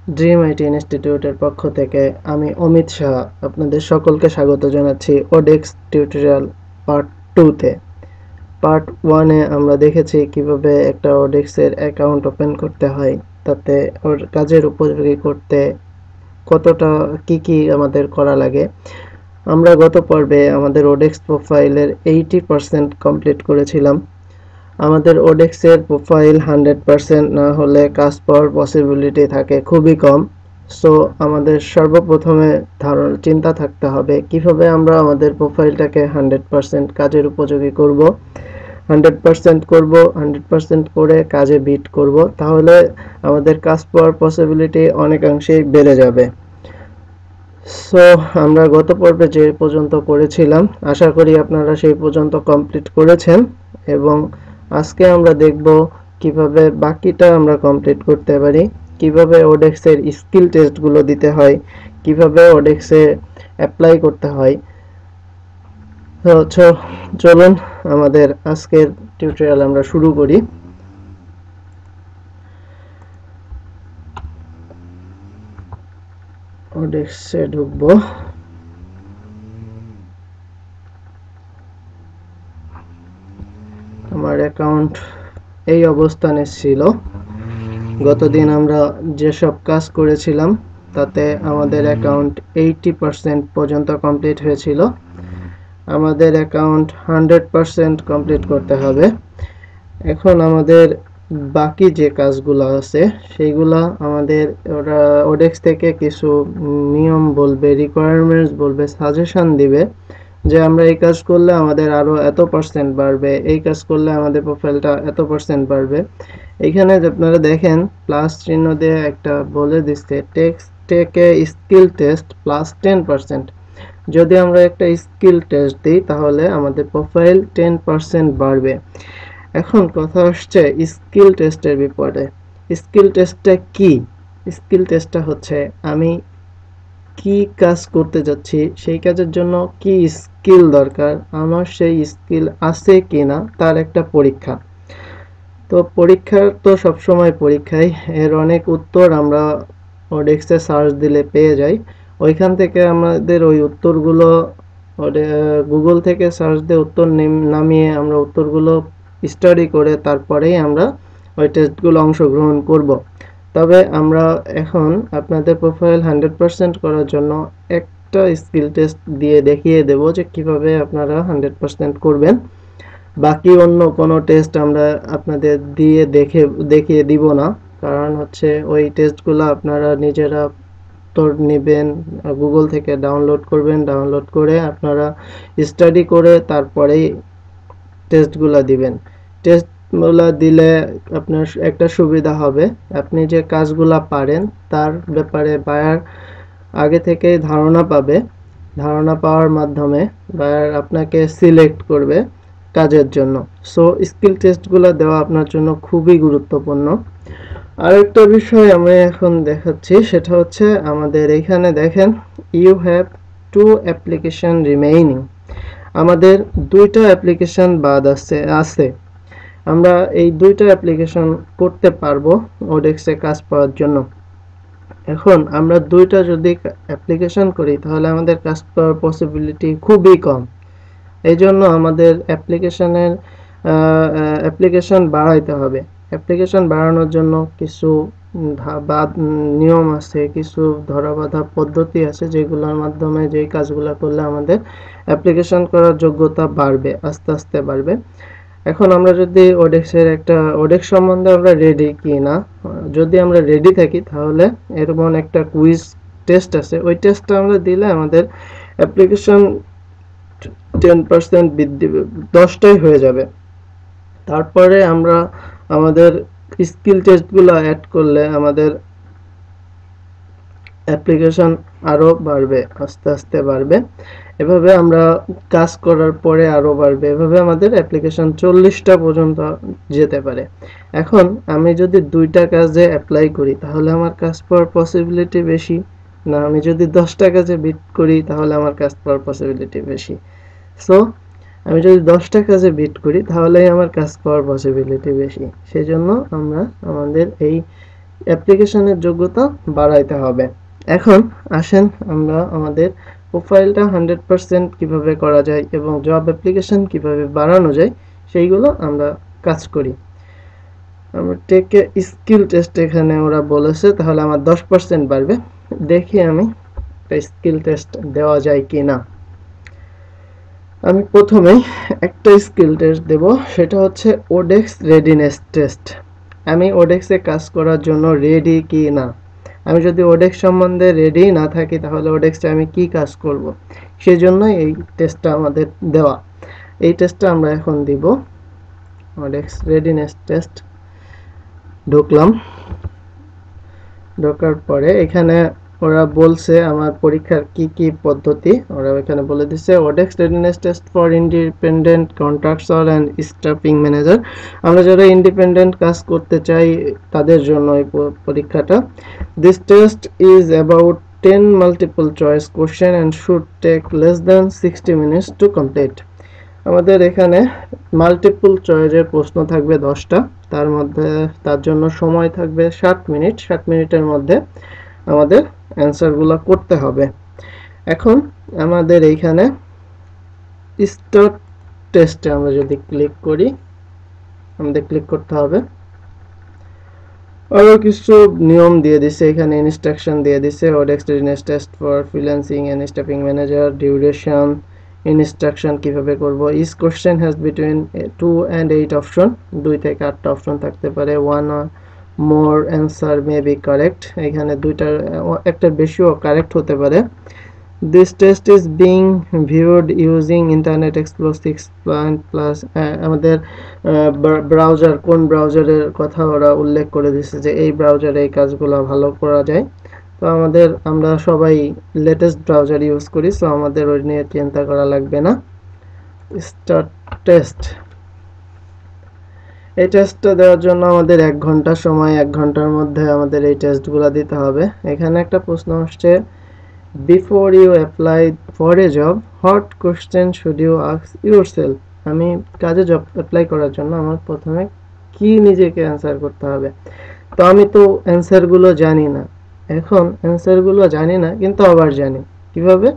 Dream IT ইনস্টিটিউটের পক্ষ থেকে আমি অমিত শাহ আপনাদের সকলকে স্বাগত জানাচ্ছি ওডেক্স টিউটোরিয়াল পার্ট 2 তে। পার্ট 1 এ আমরা দেখেছি কিভাবে একটা ওডেক্সের অ্যাকাউন্ট ওপেন করতে হয়, তাতে ওর কাজের উপযোগী করতে কতটা কি আমাদের করা লাগে। আমরা গত পর্বে আমাদের ওডেক্স প্রোফাইলের 80% কমপ্লিট করেছিলাম। আমাদের ওডেক্সের প্রোফাইল 100% না হলে কাজ পাওয়ার পসিবিলিটি থাকে খুবই কম। সো আমাদের সর্বপ্রথমে চিন্তা থাকতে হবে কিভাবে আমরা আমাদের প্রোফাইলটাকে 100% কাজের উপযোগী করব। 100% করব, 100% করে কাজে বিট করব, তাহলে আমাদের কাজ পাওয়ার পসিবিলিটি অনেকাংশেই বেড়ে যাবে। সো আমরা গত পর্বে যে পর্যন্ত করেছিলাম, আশা করি আপনারা সেই পর্যন্ত কমপ্লিট করেছেন, এবং আজকে আমরা দেখব কিভাবে বাকিটা আমরা কমপ্লিট করতে পারি, কিভাবে ওডেক্সের স্কিল টেস্টগুলো দিতে হয়, কিভাবে ওডেক্সে অ্যাপ্লাই করতে হয়। তো চলুন আমাদের আজকের টিউটোরিয়াল আমরা শুরু করি। ওডেক্সে ঢুকবো। আমার অ্যাকাউন্ট এই অবস্থানে ছিল। গতদিন আমরা যেসব কাজ করেছিলাম তাতে আমাদের অ্যাকাউন্ট 80% পর্যন্ত কমপ্লিট হয়েছিল। আমাদের অ্যাকাউন্ট 100% কমপ্লিট করতে হবে। এখন আমাদের বাকি যে কাজগুলো আছে সেইগুলা আমাদের ওরা ওডেক্স থেকে কিছু নিয়ম বলবে, রিকোয়ারমেন্টস বলবে, সাজেশন দিবে যে আমরা এই কাজ করলে আমাদের আরো এত পার্সেন্ট বাড়বে, এই কাজ করলে আমাদের প্রোফাইলটা এত পার্সেন্ট বাড়বে। এখানে আপনারা দেখেন প্লাস চিহ্ন দিয়ে একটা বলে দিচ্ছে take a skill test plus 10%। যদি আমরা একটা স্কিল টেস্ট দিই তাহলে আমাদের প্রোফাইল 10% বাড়বে। এখন কথা আসছে স্কিল টেস্টের বিপরীতে। স্কিল টেস্টটা কি? স্কিল টেস্টটা হচ্ছে আমি কি কাজ করতে যাচ্ছি, সেই কাজের জন্য কি স্কিল দরকার, আমার সেই স্কিল আছে কিনা তার একটা পরীক্ষা। তো পরীক্ষার তো সবসময় পরীক্ষায় এর অনেক উত্তর আমরা ওডেক্সে সার্চ দিলে পেয়ে যাই। ওইখান থেকে আমাদের ওই উত্তরগুলো গুগল থেকে সার্চ দিয়ে উত্তর নামিয়ে আমরা উত্তরগুলো স্টাডি করে তারপরেই আমরা ওই টেস্টগুলো অংশগ্রহণ করব। তবে আমরা এখন আপনাদের প্রোফাইল 100% করার জন্য একটা স্কিল টেস্ট দিয়ে দেখিয়ে দেব যে কিভাবে আপনারা 100% করবেন। বাকি অন্য কোনো টেস্ট আমরা আপনাদের দেখিয়ে দিব না, কারণ হচ্ছে ওই টেস্টগুলো আপনারা নিজেরা উত্তর নেবেন, গুগল থেকে ডাউনলোড করবেন, ডাউনলোড করে আপনারা স্টাডি করে তারপরেই টেস্টগুলো দিবেন। টেস্টগুলো দিলে আপনার একটা সুবিধা হবে, আপনি যে কাজগুলা পারেন তার ব্যাপারে বায়ার আগে থেকেই ধারণা পাবে। ধারণা পাওয়ার মাধ্যমে বায়ার আপনাকে সিলেক্ট করবে কাজের জন্য। সো স্কিল টেস্টগুলো দেওয়া আপনার জন্য খুবই গুরুত্বপূর্ণ। আরেকটা বিষয় আমি এখন দেখাচ্ছি, সেটা হচ্ছে আমাদের এখানে দেখেন ইউ হ্যাভ 2 অ্যাপ্লিকেশন রিমেইনিং। আমাদের 2টা অ্যাপ্লিকেশন বাদ আছে। আমরা এই 2টা অ্যাপ্লিকেশন করতে পারবো ওডেক্সে কাজ পাওয়ার জন্য। এখন আমরা 2টা যদি অ্যাপ্লিকেশন করি তাহলে আমাদের কাজ পাওয়ার পসিবিলিটি খুবই কম। এই জন্য আমাদের অ্যাপ্লিকেশন বাড়াইতে হবে। অ্যাপ্লিকেশন বাড়ানোর জন্য কিছু নিয়ম আছে, কিছু ধরাবাঁধা পদ্ধতি আছে, যেগুলোর মাধ্যমে যেই কাজগুলো করলে আমাদের অ্যাপ্লিকেশন করার যোগ্যতা বাড়বে, আস্তে আস্তে বাড়বে। এখন আমরা যদি ওডেক্স সম্বন্ধে আমরা রেডি কি না, যদি আমরা রেডি থাকি তাহলে এরকম একটা কুইজ টেস্ট আছে, ওই টেস্টটা আমরা দিলে আমাদের অ্যাপ্লিকেশন 10% বৃদ্ধি 10টাই হয়ে যাবে। তারপরে আমরা আমাদের স্কিল টেস্টগুলো অ্যাড করলে আমাদের অ্যাপ্লিকেশন আরো বাড়বে, আস্তে আস্তে বাড়বে। এভাবে আমরা কাজ করার পরে আরো বাড়বে, এভাবে আমাদের অ্যাপ্লিকেশন 40টা পর্যন্ত যেতে পারে। এখন আমি যদি 2টা কাজে অ্যাপ্লাই করি তাহলে আমার কাজ পাওয়ার পসিবিলিটি বেশি, না আমি যদি 10টা কাজে বিট করি তাহলে আমার কাজ পাওয়ার পসিবিলিটি বেশি। সো আমি যদি 10টা কাজে বিট করি তাহলেই আমার কাজ পাওয়ার পসিবিলিটি বেশি। সেজন্য আমরা আমাদের এই অ্যাপ্লিকেশনের যোগ্যতা বাড়াইতে হবে। এখন আসেন আমরা আমাদের প্রোফাইলটা 100% কিভাবে করা যায় এবং জব অ্যাপ্লিকেশন কিভাবে বাড়ানো যায় সেইগুলো আমরা কাজ করি। আমরা টেকে স্কিল টেস্ট এখানে ওরা বলেছে, তাহলে আমার 10% বাড়বে। দেখি আমি একটা স্কিল টেস্ট দেওয়া যায় কি না। আমি প্রথমেই একটা স্কিল টেস্ট দেব, সেটা হচ্ছে ওডেক্স রেডিনেস টেস্ট। আমি ওডেক্সে কাজ করার জন্য রেডি কি না। আমি যদি ওডেক্স সম্বন্ধে রেডি না থাকি তাহলে ওডেক্সে আমি কি কাজ করব, সেজন্যই এই টেস্টটা আমাদের দেওয়া। এই টেস্টটা আমরা এখন দিব। ওডেক্স রেডিনেস টেস্ট ঢুকলাম। ঢোকার পরে এখানে ওরা বলছে আমার পরীক্ষার কি কি পদ্ধতি ওরা এখানে বলে দিচ্ছে। ওডেক্স readiness test for independent contractor and staffing manager. আমরা যারা ইন্ডিপেন্ডেন্ট কাজ করতে চাই তাদের জন্য এই পরীক্ষাটা। This test is about 10 multiple choice question and should take less than 60 minutes to complete. আমাদের এখানে মাল্টিপল চয়েসের প্রশ্ন থাকবে 10টা, তার মধ্যে তার জন্য সময় থাকবে 60 মিনিট। 60 মিনিটের মধ্যে আমাদের অ্যান্সারগুলো করতে হবে। এখন আমাদের এইখানে স্টার্ট টেস্টে আমরা যদি ক্লিক করি, আমাদের ক্লিক করতে হবে। আরও কিছু নিয়ম দিয়ে দিছে এখানে, ইনস্ট্রাকশন দিয়ে দিছে। ওডেক্স readiness test for freelancing and staffing manager, duration, instruction কিভাবে করব। Each question has between 2 and 8 option, 2 থেকে 8টা অপশন থাকতে পারে। One or more answer may be correct, এখানে দুইটার একটার বেশিও কারেক্ট হতে পারে। This test is being viewed using Internet Explorer 6.plus। আমাদের ব্রাউজার, কোন ব্রাউজারের কথা ওরা উল্লেখ করে দিচ্ছে যে এই ব্রাউজারে এই কাজগুলো ভালো করা যায়। তো আমরা সবাই লেটেস্ট ব্রাউজার ইউজ করি, সো আমাদের ওই নিয়ে চিন্তা করা লাগবে না। Start test. এই টেস্টটা দেওয়ার জন্য আমাদের 1 ঘন্টা সময়, 1 ঘন্টার মধ্যে আমাদের এই টেস্টগুলো দিতে হবে। এখানে একটা প্রশ্ন আসছে, Before you apply for a job, what question should you ask yourself? আমি কাজে জব অ্যাপ্লাই করার জন্য আমার প্রথমে কি নিজেকে অ্যান্সার করতে হবে। তো আমি তো অ্যান্সারগুলো জানি না। এখন অ্যান্সারগুলো জানি না কিন্তু আবার জানি কিভাবে।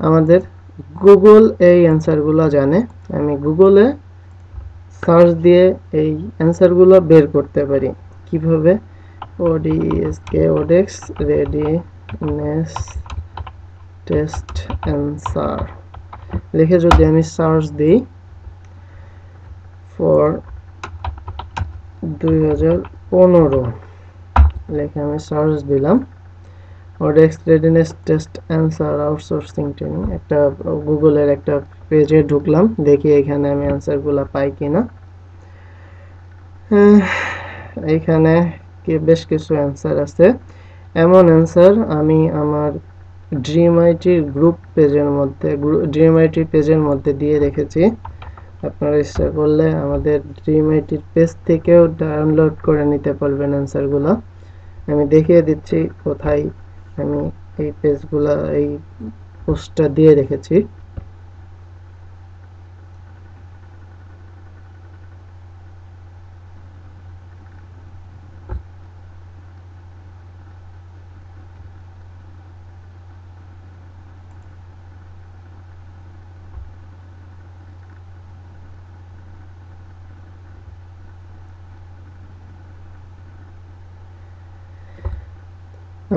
আমাদের গুগল এই অ্যান্সারগুলো জানে। আমি গুগলে সার্চ দিয়ে এই অ্যান্সারগুলো বের করতে পারি। কিভাবে? ওডেক্স রেডিনেস টেস্ট অ্যান্সার লিখে যদি আমি সার্চ দিই ফর 2015 লিখে আমি সার্চ দিলাম, ওডেক্স readiness test answer outsourcing training, একটা গুগলের একটা পেজে ঢুকলাম, দেখি এখানে আমি অ্যান্সারগুলো পাই কিনা। এইখানে বেশ কিছু অ্যান্সার আছে। এমন অ্যান্সার আমি আমার ড্রিম আইটির গ্রুপ পেজের মধ্যে, ড্রিম আইটির পেজের মধ্যে দিয়ে রেখেছি। আপনারা ইচ্ছা করলে আমাদের ড্রিম আইটির পেজ থেকেও ডাউনলোড করে নিতে পারবেন অ্যান্সারগুলো। আমি দেখিয়ে দিচ্ছি কোথায় আমি এই পেজগুলো, এই পোস্টটা দিয়ে রেখেছি।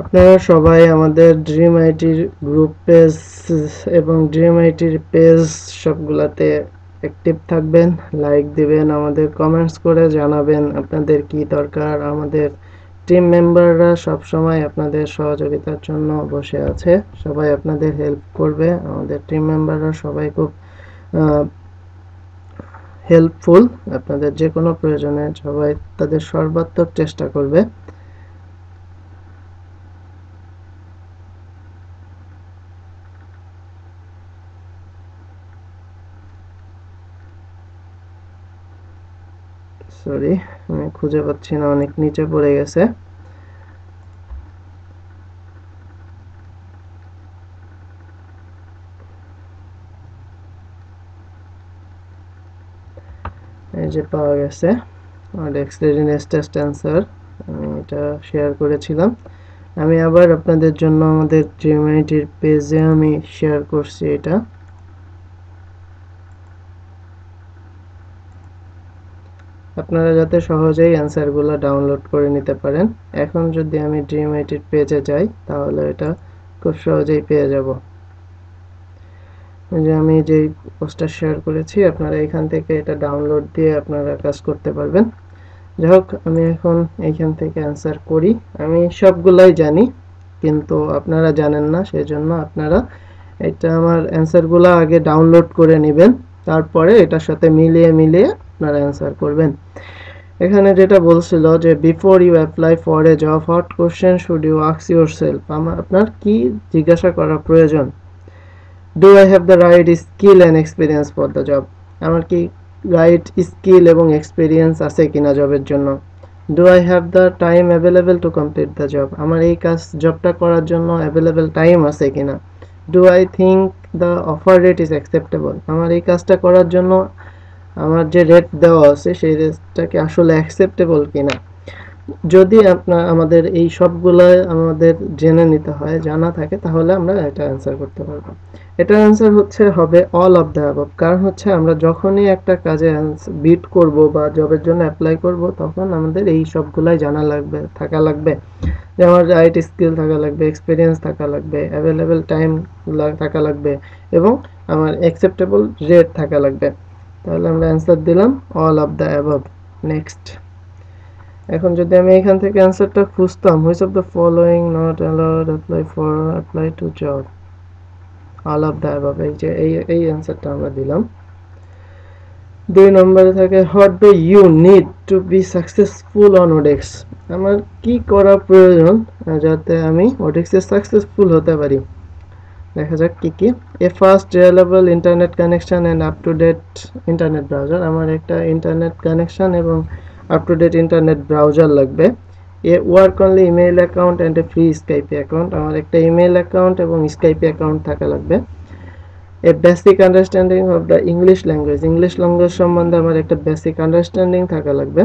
আপনারা সবাই আমাদের ড্রিম আইটির গ্রুপ পেজ এবং ড্রিম আইটির পেজ সবগুলাতে অ্যাক্টিভ থাকবেন, লাইক দিবেন, আমাদের কমেন্টস করে জানাবেন আপনাদের কি দরকার। আমাদের টিম মেম্বাররা সব সময় আপনাদের সহযোগিতার জন্য বসে আছে, সবাই আপনাদের হেল্প করবে। আমাদের টিম মেম্বাররা সবাই খুব হেল্পফুল, আপনাদের যে কোনো প্রয়োজনে সবাই তাদের সর্বাত্মক চেষ্টা করবে। সরি, আমি খুঁজে পাচ্ছি না, অনেক নিচে পড়ে গেছে। এই যে পাওয়া গেছে, ওডেক্স রেডিনেস টেস্ট অ্যান্সার। আমি এটা শেয়ার করেছিলাম। আমি আবার আপনাদের জন্য আমাদের জিমেইটির পেজে আমি শেয়ার করছি এটা। আপনারা যাতে সহজেই অ্যান্সারগুলো ডাউনলোড করে নিতে পারেন। এখন যদি আমি জিমেইটির পেজে যাই তাহলে এটা খুব সহজেই পেয়ে যাব। যে আমি যেই পোস্টটা শেয়ার করেছি আপনারা এখান থেকে এটা ডাউনলোড দিয়ে আপনারা কাজ করতে পারবেন। যাই হোক, আমি এখন এইখান থেকে অ্যান্সার করি। আমি সবগুলাই জানি কিন্তু আপনারা জানেন না, সেজন্য আপনারা এটা আমার অ্যান্সারগুলো আগে ডাউনলোড করে নেবেন, তারপরে এটার সাথে মিলিয়ে মিলিয়ে আপনারা অ্যান্সার করবেন। এখানে যেটা বলছিল যে before you apply for a job what question should you ask yourself, আপনার কি জিজ্ঞাসা করা প্রয়োজন। Do I have the right skill and experience for the job, আমার কি রাইট স্কিল এবং এক্সপিরিয়েন্স আছে কিনা জবের জন্য। Do I have the time available to complete the job, আমার এই জবটা করার জন্য অ্যাভেলেবল টাইম আছে কিনা। Do I think the offer rate is acceptable, আমার এই কাজটা করার জন্য আমার যে রেট দেওয়া আছে সেই রেটটা কি আসলে অ্যাকসেপ্টেবল কিনা। যদি আমাদের এই সবগুলো আমাদের জেনে নিতে হয়, জানা থাকে, তাহলে আমরা এটা অ্যান্সার করতে পারবো। এটার অ্যান্সার হবে অল অফ দ্য অ্যাবভ। কারণ আমরা যখনই একটা কাজে বিট করব বা জবের জন্য অ্যাপ্লাই করব, তখন আমাদের এই সবগুলাই জানা লাগবে, থাকা লাগবে। যে আমার রাইট স্কিল থাকা লাগবে, এক্সপিরিয়েন্স থাকা লাগবে, অ্যাভেলেবেল টাইম থাকা লাগবে এবং আমার অ্যাকসেপ্টেবল রেট থাকা লাগবে। তাহলে আমরা অ্যান্সার দিলাম all of the above. Next, এখন যদি আমি এখান থেকে অ্যান্সারটা খুঁজতাম, which of the following not allowed apply to job, all of the above, এই যে এই অ্যান্সারটা আমরা দিলাম। 2 নম্বরে থাকে what do you need to be successful on ওডেক্স, আমার কি করা প্রয়োজন যাতে আমি ওডেক্সে সাকসেসফুল হতে পারি। দেখা যাক কি কি। A fast reliable internet connection and up to date internet browser, আমার একটা ইন্টারনেট কানেকশন এবং up to date internet browser লাগবে। A work only email account and a free Skype account, আমার একটা ইমেইল অ্যাকাউন্ট এবং স্কাইপি অ্যাকাউন্ট থাকা লাগবে। A basic understanding of the English language সম্বন্ধে আমার একটা বেসিক আন্ডারস্ট্যান্ডিং থাকা লাগবে।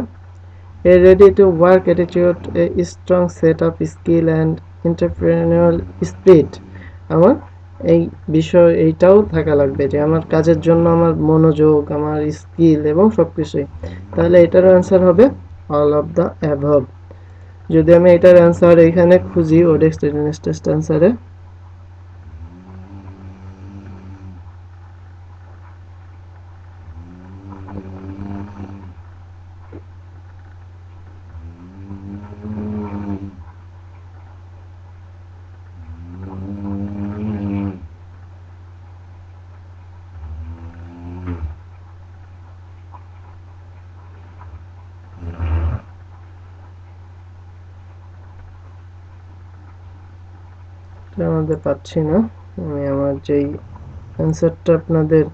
A ready to work attitude, a strong set of skill and এন্টারপ্রেনিউরিয়াল spirit, আমার এই বিষয় এইটাও থাকা লাগবে যে আমার কাজের জন্য আমার মনোযোগ, আমার স্কিল এবং সবকিছুই। তাহলে এটার অ্যান্সার হবে অল অফ দ্য অ্যাবভ। যদি আমি এটার অ্যান্সার এখানে খুঁজি ওডেক্স রেডিনেস টেস্ট অ্যান্সারে, আমাদের পাচ্ছি না। আমি আমার যেই অ্যান্সারটা আপনাদের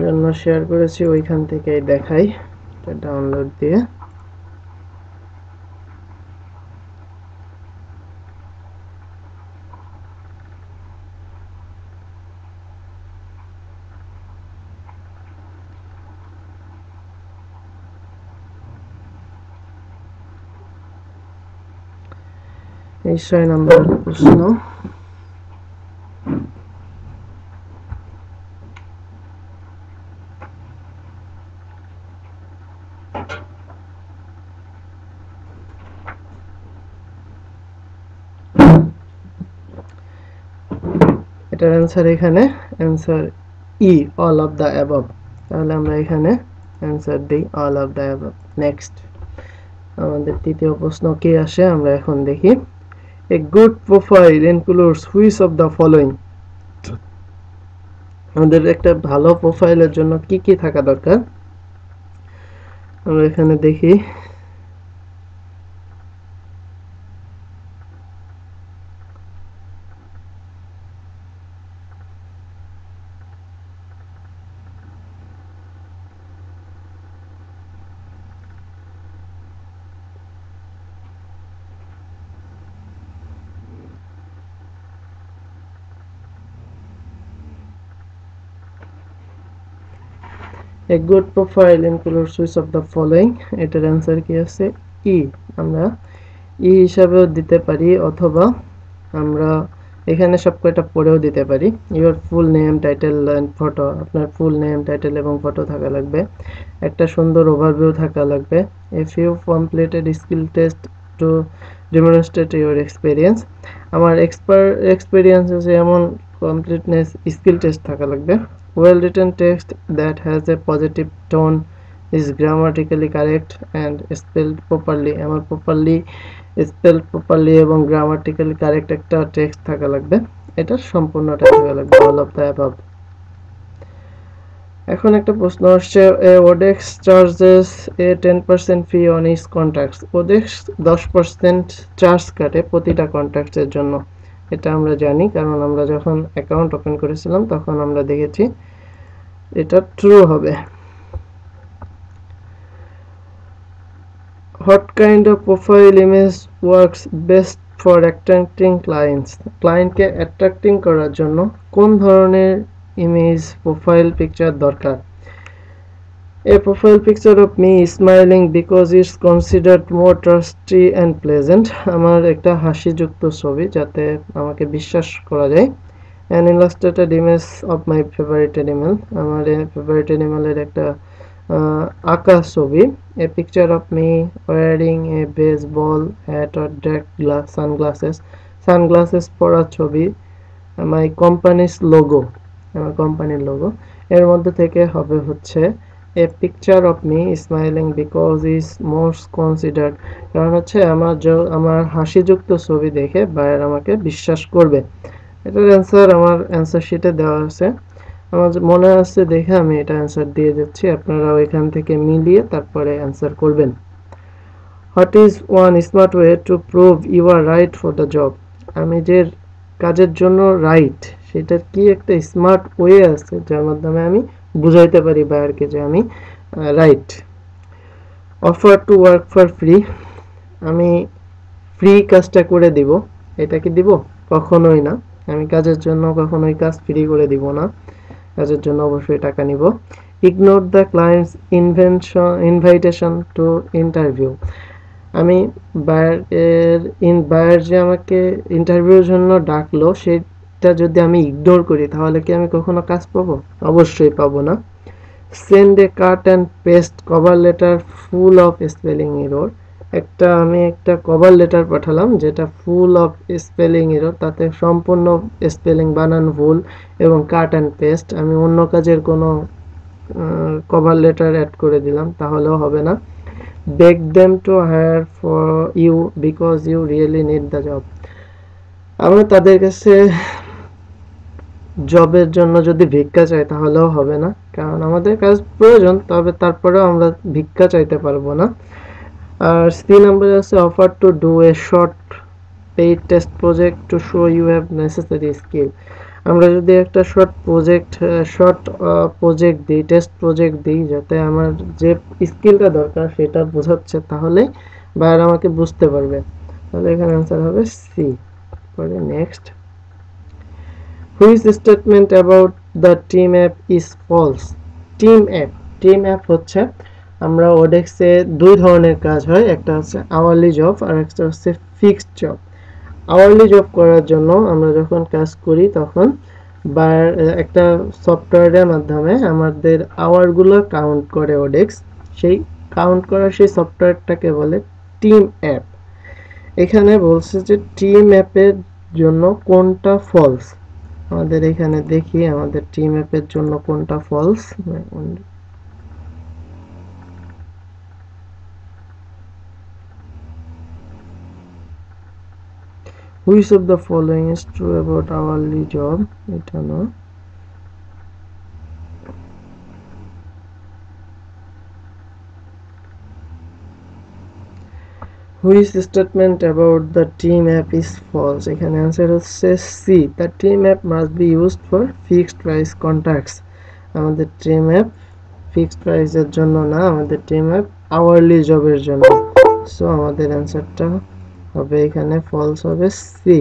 জন্য শেয়ার করেছি ওইখান থেকেই দেখাই, এটা ডাউনলোড দিয়ে। এই 6 নম্বর প্রশ্ন। এটার অ্যান্সার এখানে answer E, all of the above. তাহলে আমরা এখানে অ্যান্সার দিই all of the above. Next, আমাদের তৃতীয় প্রশ্ন কি আসে আমরা এখন দেখি। A good profile includes which of the following, আমাদের একটা ভালো প্রোফাইলের জন্য কি কি থাকা দরকার আমরা এখানে দেখি। A good profile includes which of the following, এটার অ্যান্সার কি আছে ই, আমরা ই হিসাবেও দিতে পারি, অথবা আমরা এখানে সব কয়টা পড়েও দিতে পারি। Your full name, title and photo. আপনার ফুল নেম, টাইটেল এবং ফটো থাকা লাগবে। একটা সুন্দর ওভারভিউ থাকা লাগবে। If you completed skill test to demonstrate your experience. আমার এক্সপিরিয়েন্স আছে এমন কমপ্লিটনেস স্কিল টেস্ট থাকা লাগবে। Well written text that has a positive tone, is grammatically correct and spelled properly। আমার প্রপারলি স্পেলড প্রপারলি এবং grammatically correct একটা text থাকা লাগবে। এটা সম্পূর্ণটা থাকা লাগবে, অল অফ দ্য অ্যাবাভ। এখন একটা প্রশ্ন আসছে, ওডেক্স charges a 10% fee on each contracts. ওডেক্স 10% চার্জ কাটে প্রতিটা কন্ট্রাক্টের জন্য। এটা আমরা জানি, কারণ আমরা যখন অ্যাকাউন্ট ওপেন করেছিলাম তখন আমরা দেখেছি এটা ট্রু হবে। What kind of profile image works best for attracting clients? ক্লায়েন্টকে অ্যাট্রাক্টিং করার জন্য কোন ধরনের ইমেজ প্রোফাইল পিকচার দরকার? A profile picture of me smiling because it's considered more trusty and pleasant। আমার একটা হাসিযুক্ত ছবি যাতে আমাকে বিশ্বাস করা যায়। An illustrated image of my favorite animal। আমার ফেভারিট অ্যানিমালের একটা আঁকা ছবি। A picture of me wearing a baseball hat or dark sunglasses পরা ছবি। My company's logo, আমার কোম্পানির লোগো। এর মধ্যে থেকে হবে হচ্ছে a picture of me smiling because is most considered। কারণ হচ্ছে আমার হাসিযুক্ত ছবি দেখে বায়ার আমাকে বিশ্বাস করবে। এটার অ্যান্সার আমার অ্যান্সার শিটে দেওয়া আছে, আমার মনে আছে দেখে আমি এটা অ্যান্সার দিয়ে যাচ্ছি, আপনারাও এখান থেকে মিলিয়ে তারপরে অ্যান্সার করবেন। What is one smart way to prove you are right for the job. আমি যে কাজের জন্য রাইট, সেটার কি একটা স্মার্ট ওয়ে আছে যার মাধ্যমে আমি বুঝাইতে পারি বায়ারকে যে আমি right. Offer to work for free. আমি ফ্রি কাজটা করে দিব, এটা কি দিব? কখনোই না। আমি কাজের জন্য কখনোই কাজ ফ্রি করে দিব না, কাজের জন্য অবশ্যই টাকা নিব। Ignore the clients invitation to interview. আমি বায়ার যে আমাকে ইন্টারভিউর জন্য ডাকলো সেটা যদি আমি ইগনোর করি তাহলে কি আমি কখনো কাজ পাবো? অবশ্যই পাবো না। Send a cut and paste cover letter full of spelling error. আমি একটা কভার লেটার পাঠালাম যেটা ফুল অফ স্পেলিং এরর, তাতে সম্পূর্ণ স্পেলিং বানান ভুল, এবং কাট অ্যান্ড পেস্ট আমি অন্য কাজের কোনো কভার লেটার অ্যাড করে দিলাম, তাহলেও হবে না। Beg them to hire for you because you really need the job. আমরা তাদের কাছে জবের জন্য যদি ভিক্ষা চাই তাহলেও হবে না, কারণ আমাদের কাজ প্রয়োজন, তবে তারপরেও আমরা ভিক্ষা চাইতে পারবো না। আর 3 নম্বরে আছে offer to do a short paid test project to show you have necessary skill. আমরা যদি একটা শর্ট প্রজেক্ট দিই, টেস্ট প্রজেক্ট দিই, যাতে আমার যে স্কিলটা দরকার সেটা বোঝাচ্ছে, তাহলে বায়ার আমাকে বুঝতে পারবে। তাহলে এখানে অ্যান্সার হবে সি। পরে next, which statement about the team app is false. Team app হচ্ছে, আমরা ওডেক্সে 2 ধরনের কাজ হয়, একটা হচ্ছে আওয়ারলি জব আর একটা হচ্ছে ফিক্সড জব। আওয়ারলি জব করার জন্য আমরা যখন কাজ করি তখন একটা সফটওয়্যারের মাধ্যমে আমাদের আওয়ারগুলো কাউন্ট করে ওডেক্স। সেই কাউন্ট করা সেই সফটওয়্যারটাকে বলে টিম অ্যাপ। এখানে বলছে যে টিম অ্যাপের জন্য কোনটা ফলস। আমাদের এখানে দেখি আমাদের টিম অ্যাপের জন্য কোনটা false. Which of the following is true about hourly job? এটা না। Which statement about the team app is false? এখানে অ্যান্সার হচ্ছে C, the team app must be used for fixed price contracts। আমাদের team app fixed প্রাইসের জন্য না, আমাদের team app hourly জবের জন্য। সো আমাদের অ্যান্সারটা হবে এখানে ফলস হবে সি।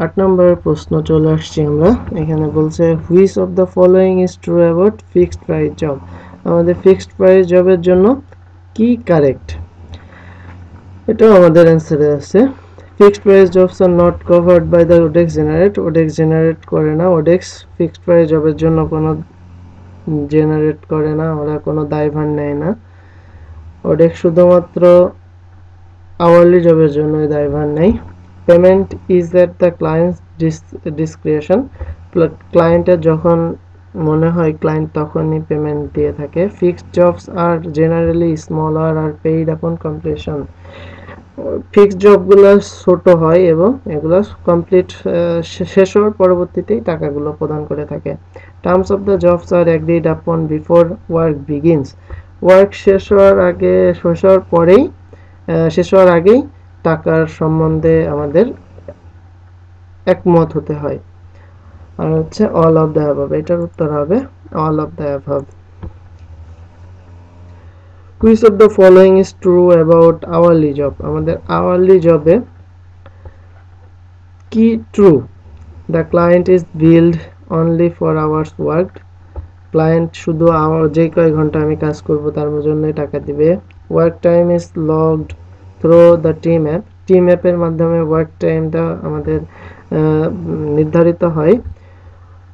8 নম্বরের প্রশ্ন চলে আসছি আমরা। এখানে বলছে which of the following is true about fixed price job. আমাদের ফিক্সড প্রাইস জবের জন্য কি কারেক্ট, এটাও আমাদের অ্যান্সারে আছে। Fixed price jobs are not covered by the ওডেক্স জেনারেট, ওডেক্স জেনারেট করে না, ওডেক্স ফিক্সড প্রাইস জবের জন্য কোনো জেনারেট করে না, ওরা কোনো দায়ভার নেয় না। ওডেক্স শুধুমাত্র আওয়ারলি জবের জন্য দায়ভার নেই। Payment is at the clients description, ক্লায়েন্টের যখন মনে হয় ক্লায়েন্ট তখনই পেমেন্ট দিয়ে থাকে। Fixed jobs are generally smaller R paid আপন কমপ্লিশন, ফিক্সড জবগুলো ছোট হয় এবং এগুলো কমপ্লিট শেষ হওয়ার পরবর্তীতেই টাকাগুলো প্রদান করে থাকে। Terms of the jobs are agreed upon before work begins, work শেষ হওয়ার আগেই টাকার সম্বন্ধে আমাদের একমত হতে হয়। আর হচ্ছে অল অফ দ্য অ্যাবভ, এটার উত্তর হবে all of the above. Which of the following is true about hourly job, আমাদের hourly জবে কি true? The client is billed only for hours worked, client শুধু যে কয় ঘন্টা আমি কাজ করব তার জন্যই টাকা দিবে। Work time is logged through the team app, team অ্যাপের মাধ্যমে ওয়ার্ক টাইমটা আমাদের নির্ধারিত হয়।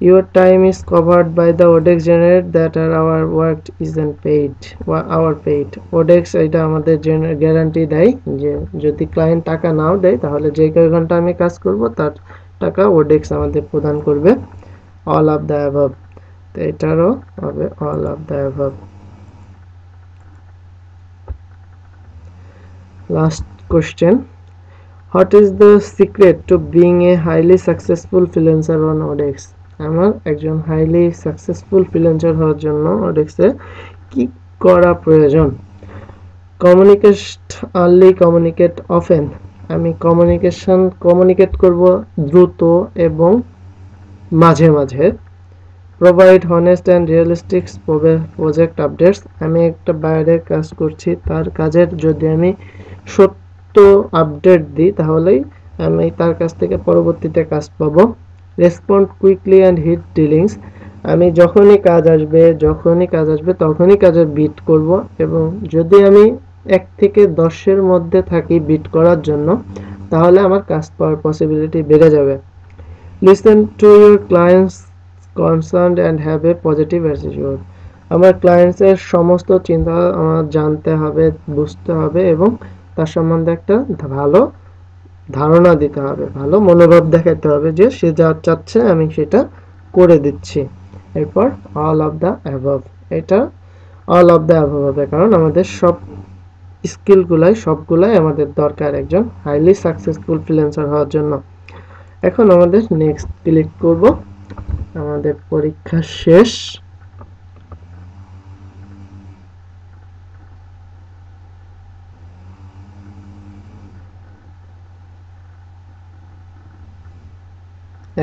Your time is covered by the ODEX generate that are our worked isn't paid, our paid. ODEX এটা আমাদের গ্যারান্টি দেয় যে যদি ক্লায়েন্ট টাকা নাও দেয় তাহলে যে কয় ঘন্টা আমি কাজ করব তার টাকা ODEX আমাদের প্রদান করবে। অল অফ দ্য অ্যাবভ, তো এটারও হবে all of the above. Last question, what is the secret two being a highly successful freelancer on ODEX? আমার একজন হাইলি সাকসেসফুল ফ্রিল্যান্সার হওয়ার জন্য ওডেক্সে কি করা প্রয়োজন? কমিউনিকেট আর্লি, কমিউনিকেট অফেন, আমি কমিউনিকেট করব দ্রুত এবং মাঝে মাঝে। Provide honest and realistic project updates, আমি একটা বাইরের কাজ করছি তার কাজের যদি আমি সত্য আপডেট দিই তাহলেই আমি তার কাছ থেকে পরবর্তীতে কাজ পাবো। Respond quickly and hit dealings, আমি যখনই কাজ আসবে তখনই কাজে বিট করব এবং যদি আমি 1 থেকে 10-এর মধ্যে থাকি বিট করার জন্য তাহলে আমার কাজ পাওয়ার পসিবিলিটি বেড়ে যাবে। Listen to your clients concern and have a positive attitude, আমার ক্লায়েন্টসের সমস্ত চিন্তা আমার জানতে হবে, বুঝতে হবে এবং তার সম্বন্ধে একটা ভালো ধারণা দিতে হবে, ভালো মনোভাব দেখাতে হবে যে সে যা চাচ্ছে আমি সেটা করে দিচ্ছি। এরপর অল অফ দ্য অ্যাবভ, এটা অল অফ দ্য অ্যাবভ হবে কারণ আমাদের সব সবগুলাই আমাদের দরকার একজন হাইলি সাকসেসফুল ফ্রিল্যান্সার হওয়ার জন্য। এখন আমাদের নেক্সট ক্লিক করব, আমাদের পরীক্ষা শেষ।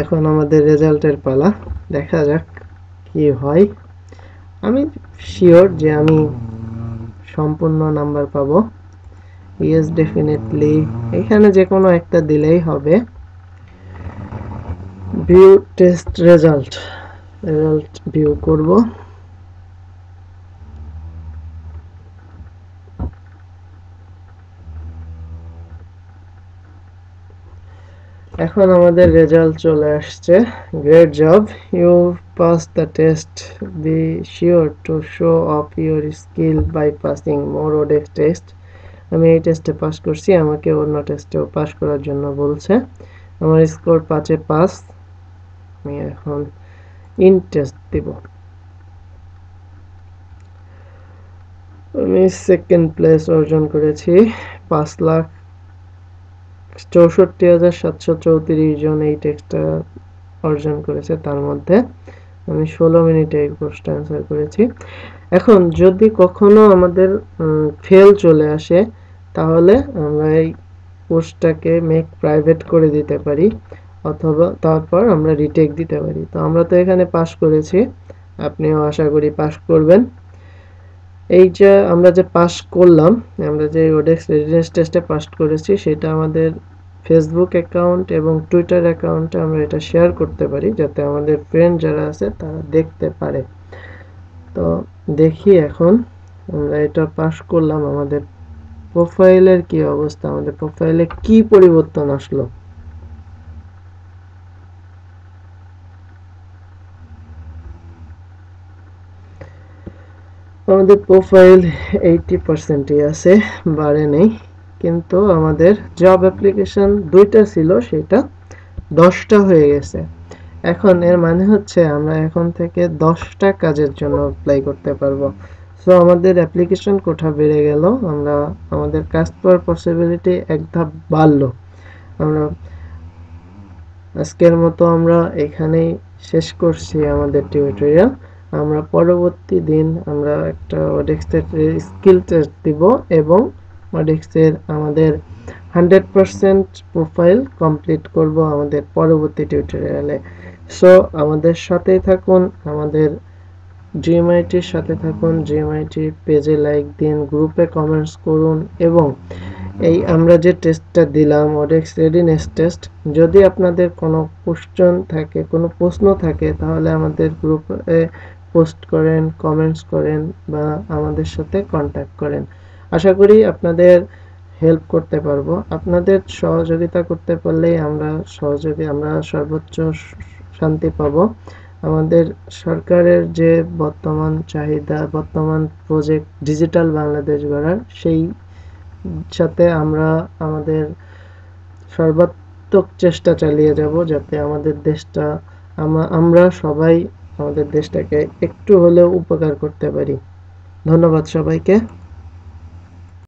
এখন আমাদের রেজাল্টের পালা, দেখা যাক কি হয়। আমি শিওর যে আমি সম্পূর্ণ নাম্বার পাবো। ইয়েস ডেফিনেটলি, এখানে যে কোনো একটা দিলেই হবে। ভিউ টেস্ট রেজাল্ট ভিউ করব। এখন আমাদের রেজাল্ট চলে আসছে। Great job, you pass the test, be sure to show off your skill by passing more ODEX test. আমি এই টেস্টে পাস করছি, আমাকে অন্য টেস্টেও পাস করার জন্য বলছে। আমার স্কোর 5-এ 5, আমি এখন ইন টেস্ট দিব। আমি সেকেন্ড প্লেস অর্জন করেছি, 5,64,734 জন এই টেস্টটা অর্জন করেছে, তার মধ্যে আমি 16 মিনিটে এই কোর্সটা অ্যান্সার করেছি। এখন যদি কখনো আমাদের ফেল চলে আসে তাহলে আমরা এই কোর্সটাকে মেক প্রাইভেট করে দিতে পারি অথবা তারপর আমরা রিটেক দিতে পারি। তো আমরা তো এখানে পাস করেছি, আপনিও আশা করি পাস করবেন। এই যে আমরা যে পাস করলাম, আমরা যে ODEX রেডিনেস টেস্টে পাস করেছি সেটা আমাদের ফেসবুক অ্যাকাউন্ট এবং টুইটার অ্যাকাউন্টে আমরা এটা শেয়ার করতে পারি যাতে আমাদের ফ্রেন্ড যারা আছে তারা দেখতে পারে। তো দেখি এখন আমরা এটা পাস করলাম, আমাদের প্রোফাইলের কি অবস্থা, আমাদের প্রোফাইলে কি পরিবর্তন আসলো। আমাদের প্রোফাইল 80%ই আছে, বাড়ে নেই, কিন্তু আমাদের জব অ্যাপ্লিকেশন 2টা ছিল, সেটা 10টা হয়ে গেছে। এখন এর মানে হচ্ছে আমরা এখন থেকে 10টা কাজের জন্য অ্যাপ্লাই করতে পারবো। সো আমাদের অ্যাপ্লিকেশন কোঠা বেড়ে গেল, আমরা আমাদের কাজ পাওয়ার পসিবিলিটি এক ধাপ বাড়লো। আমরা আজকের মতো আমরা এখানেই শেষ করছি আমাদের টিউটোরিয়াল। আমরা পরবর্তী দিন আমরা একটা ওডেক্সের স্কিল টেস্ট দিব এবং ওডেক্সের আমাদের 100% প্রোফাইল কমপ্লিট করব আমাদের পরবর্তী টিউটোরিয়ালে। সো আমাদের সাথেই থাকুন, আমাদের জিএমআইটির সাথে থাকুন, জিএমআইটি পেজে লাইক দিন, গ্রুপে কমেন্টস করুন এবং এই আমরা যে টেস্টটা দিলাম ওডেক্স রেডিনেস টেস্ট, যদি আপনাদের কোনো কোশ্চেন থাকে, কোনো প্রশ্ন থাকে, তাহলে আমাদের গ্রুপে পোস্ট করেন, কমেন্টস করেন বা আমাদের সাথে কন্ট্যাক্ট করেন। আশা করি আপনাদের হেল্প করতে পারবো। আপনাদের সহযোগিতা করতে পারলেই আমরা সর্বোচ্চ শান্তি পাবো। আমাদের সরকারের যে বর্তমান চাহিদা, বর্তমান প্রজেক্ট ডিজিটাল বাংলাদেশ গড়ার, সেই সাথে আমরা আমাদের সর্বাত্মক চেষ্টা চালিয়ে যাব যাতে আমাদের দেশটা আমরা সবাই আমাদের দেশটাকে একটু হলেও উপকার করতে পারি। ধন্যবাদ সবাইকে।